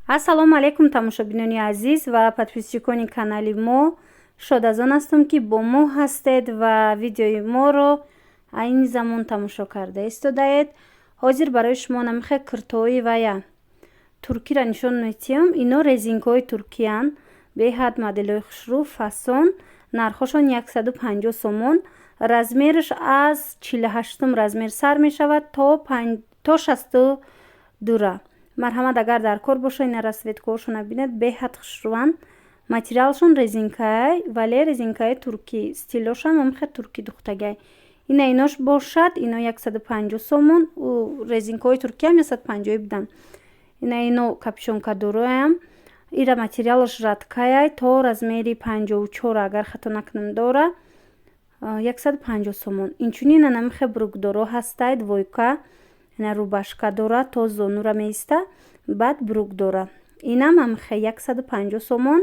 ассалому алайкум тамошобинони азиз ва подписчикони канали мо. Шодазон ҳастам ки бо мо ҳастед ва видеои моро айни замон тамошо карда истодаед. ҳозир барои шумо намехе киртои вая туркиро нишон метиҳам. ино резинкаҳои туркиянд, беҳад моделҳои хушрӯ, фасон. нархошон 150 сомон. размерш аз 48 размер сар мешавад то 62. марҳамат, агар дар кор боша, ина расветкаҳошона бинед, беҳад хушрӯанд. материалшон резинкаи, вале резинкаи туркӣ, стилошам мехе туркӣ духтагай. ина инош бошад, ино 150 сомон, резинкаҳои туркиам 150 будан. ино капюшонкадороям, ира материалаш радкаяй, то размери 54 агар хато накунам дора, 150 сомон. инчунин ана мехе брукдоро ҳастай, двойка, ина рубашка дора, то зонура меиста, баъд брук дора. инам мехе 150 сомон.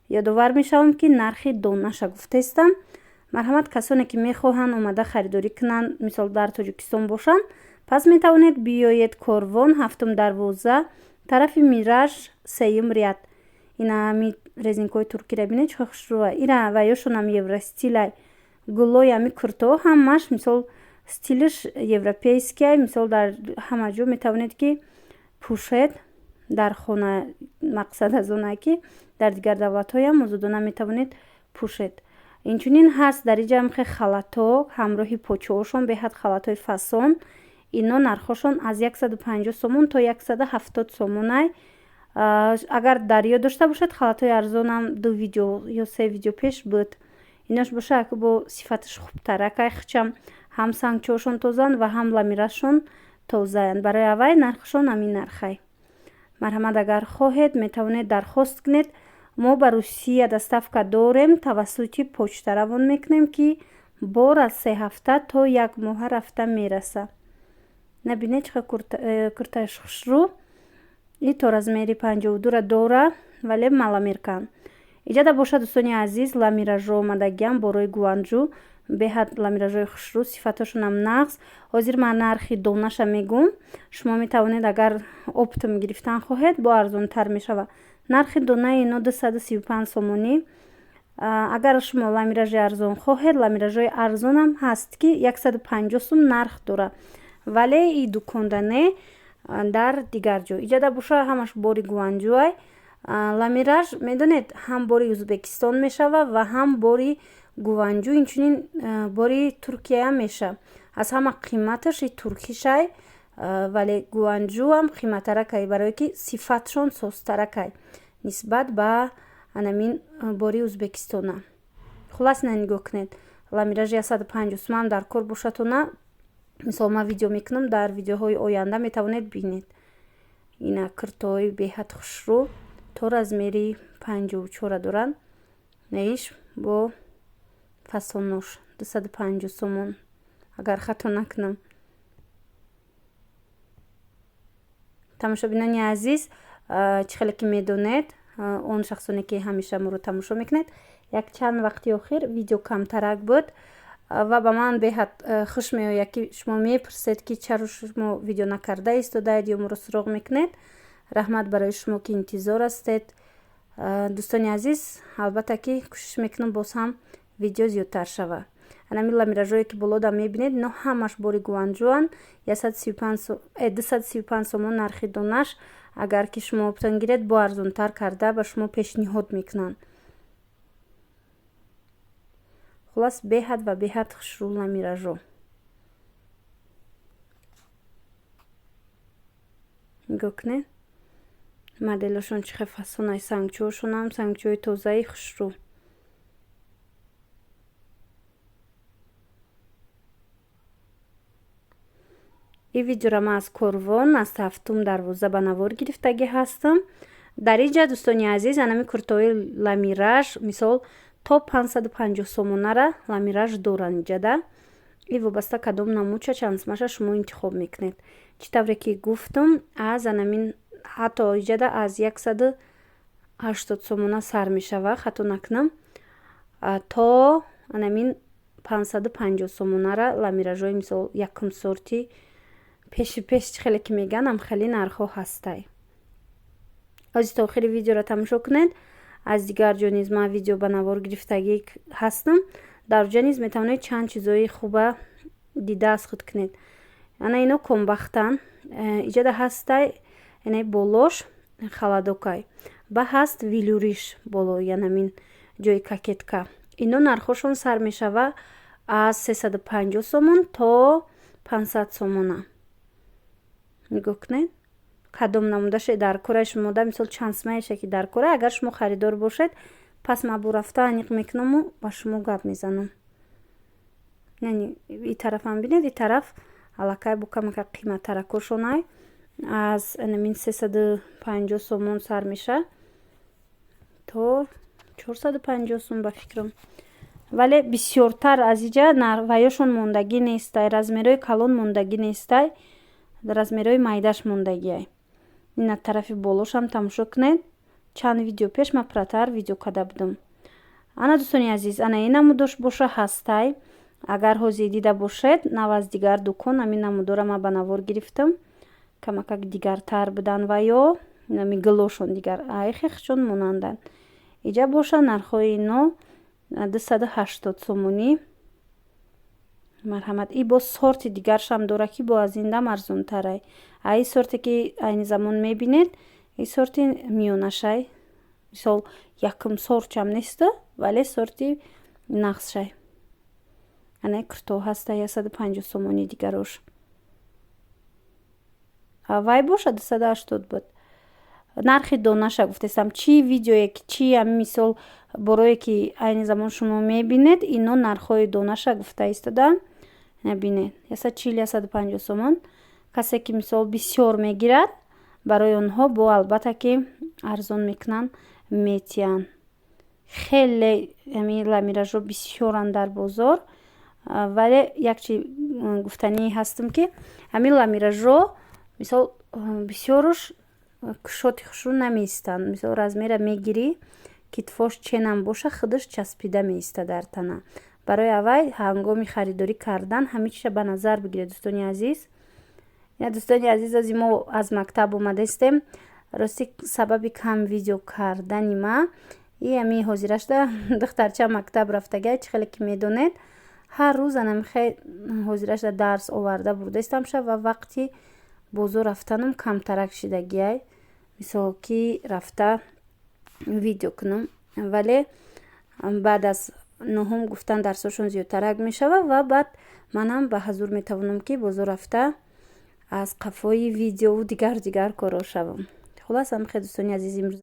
ёдовар мешавам ки нархи донаша гуфтаистам. марҳамат, касоне ки мехоҳанд омада харидорӣ кунанд, мисол дар Тоҷикистон бошанд, пас метавонед биёед Корвон 7-12, тарафи Мираж 3 ряд. ина ами резинкаҳои туркиро бинед чӣ хушрӯа. ира ваёшонам евростилай, гулои ами куртоҳо ҳамаш мисол стилиш европейския, мисол дар ҳама ҷо метавонед ки пӯшед, дар хона мақсад аз оне ки дар дигар давлатҳоям озодона метавонед пӯшед. инчунин ҳаст дар иҷа мехе халатҳо ҳамроҳи почаҳошон, беҳад халатҳои фасон. ино нархошон аз 150 сомон то 170 сомонай. агар дар ёд дошта бошед, халатҳои арзонам 2 видео ё 3 видео пеш буд. инош боша бо сифаташ хубтаракай хичам, ҳам сангчаҳошон тозаанд ва ҳам ламирашон тозаянд. барои авай нархшон ҳамин нархай. марҳамат, агар хоҳед метавонед дархост кунед. мо ба Русия доставка дорем, тавассути почта равон мекунем ки бор аз 3 ҳафта то 1 моҳа рафта мераса. набинед чӣ куртааш хушрӯ. и то размери 52 дора, вале маламеркан. иҷада боша дӯстони азиз, ламиражо омадагиам борои гуанҷу, беҳад ламиражои хушрӯ, сифаташонам нағз. ҳозир ман нархи донаша мегум. шумо метавонед, агар оптом гирифтан хоҳед, бо арзонтар мешава. нархи донаи ино 235 сомонӣ. агар шумо ламиражи арзон хоҳед, ламиражои арзонам ҳаст ки 150 сом нарх дора, вале и дуконда не, дар дигар ҷо. иҷада боша ҳамаш бори гуанҷуай. ламираж медонед ҳам бори Узбекистон мешава ва ҳам бори гуанҷу, инчунин бори Туркия меша. аз ҳама қиматаш и туркишай, вале гуанҷу ам қиматаракай, барое ки сифатшон состаракай нисбат ба анамин бори Узбекистона. хулас ина нигоҳ кунед. ламиражи 150 сомам дар кор бошатона, мисол ман видео мекунам, дар видеоҳои оянда метавонед бинед. ина киртои беҳад хушрӯ, то размери 54 доранд. наиш бо фасонош 250 сомон, агар хато накунам. тамошобинони азиз, чӣ хеле ки медонед, он шахсоне ки ҳамеша моро тамошо мекунед, як чанд вақти охир видео камтарак буд ва ба ман беҳад хуш меояд ки шумо мепурсед ки чаро шумо видео накарда истодаед ё моро суроғ мекунед. раҳмат барои шумо ки интизор ҳастед. дӯстони азиз, албатта ки кӯшиш мекунам боз ҳам видео зиёдтар шава. анами ламиражое ки болода мебинед, ино ҳамаш бори гуанҷуанд. 235 сомон нархи донаш. агар ки шумо оптон гиред, бо арзонтар карда ба шумо пешниҳод мекунанд. хулас беҳад ва беҳад хушрӯ ламиражо. нигоҳ кунед моделашон чӣ хел фасонай, сангчаҳошонам сангчаҳои тозаи хушрӯ. ин видеоро ман аз Корвон аз 7-12 ба навор гирифтагӣ ҳастам. дар иҷа дӯстони азиз, анами куртои ламираж мисол то 550 сомонара ламираж доранд иҷада. и вобаста кадом намудша чандсмаша шумо интихоб мекунед. чӣ тавре ки гуфтам, аз анамин ҳатто иҷада аз 180 сомона сар мешава, хато накунам, то анамин 550 сомонара ламиражои мисол якум сорти пеш чӣ хеле ки меган, ам хеле нархҳо ҳастай. ҳозир то охири видеоро тамошо кунед. аз дигар ҷо низ ман видео ба навор гирифтагӣ ҳастам. дар ҷо низ метавонед чанд чизои хуба дида аз худ кунед. ана ино комбахтан иҷада ҳастай яъне болош халадокай ба ҳаст вилюриш боло янамин ҷои кокетка. ино нархошон сар мешава аз 350 сомон то 500 сомона. нигоҳ кунед кадом намудаше дар кора шумо да мисол чанд смаеше ки дар кора. агар шумо харидор бошед пас ман бу рафта аниқ мекунаму ба шумо гап мезанам. яъне и тарафам бинед, и тараф аллакай бу камака қиматтаракошонай аз намин 350 сомон сар меша то 450 сом ба фикрам. вале бисёртар аз иҷа нарваёшон мондагӣ нестай, размерои калон мондагӣ нестай, размерои майдаш мондагиай. ин аз тарафи болошам тамошо кунед. чанд видео пеш ман пратар видео када будам. ана дӯстони азиз, ана ин намудош боша ҳастай. агар ҳозир дида бошед нав аз дигар дукон амин намудора ман ба навор гирифтам. камакак дигартар будан ва ё нами гилошон дигар айхехшон монандан. иҷа боша нархҳои ино 280 сомонӣ. марҳамат. и бо сорти дигаршам дора ки бо аз индам арзонтарай. ай сорте ки айни замон мебинед и сорти миёнашай. мисол якум сорчам несту, вале сорти нақсшай. ана курто ҳастай 150 сомонӣ дигарош. вай боша 280 буд. нархи донаша гуфтестам. чӣ видеое ки чӣ ами мисол борое ки айни замон шумо мебинед ино нархҳои донаша гуфта истодам. набинед 140-150 сомон. касе ки мисол бисёр мегирад барои онҳо бо албатта ки арзон мекунанд метиян. хеле ами ламиражо бисёранд дар бозор. вале як чи гуфтанӣ ҳастам ки ами ламиражо мисол бисёрош кушоти хушрӯ намеистанд. мисол размера мегирӣ китфош ченам боша худаш часпида меиста дар тана. барои аввай ҳангоми харидорӣ кардан ҳамин чиша ба назар бигиред. дӯстони азиз, я дӯстони азиз аз мо аз мактаб омадастем. рости сабаби кам видео кардани ма и ами ҳозирашда духтарча мактаб рафтагай чи хеле ки медонед ҳар рӯз анамихе ҳозирашда дарс оварда бурдастамша ва вақти бозор рафтанам камтарак шидагиай. мисол ки рафта видео кунам. вале баъд аз ноҳум гуфтан дарсошон зиёдтарак мешава ва баъд манам ба ҳазур метавонам ки бозор рафта аз қафои видеову дигар кора шавам. хулас амихе дӯстони азиз имрӯз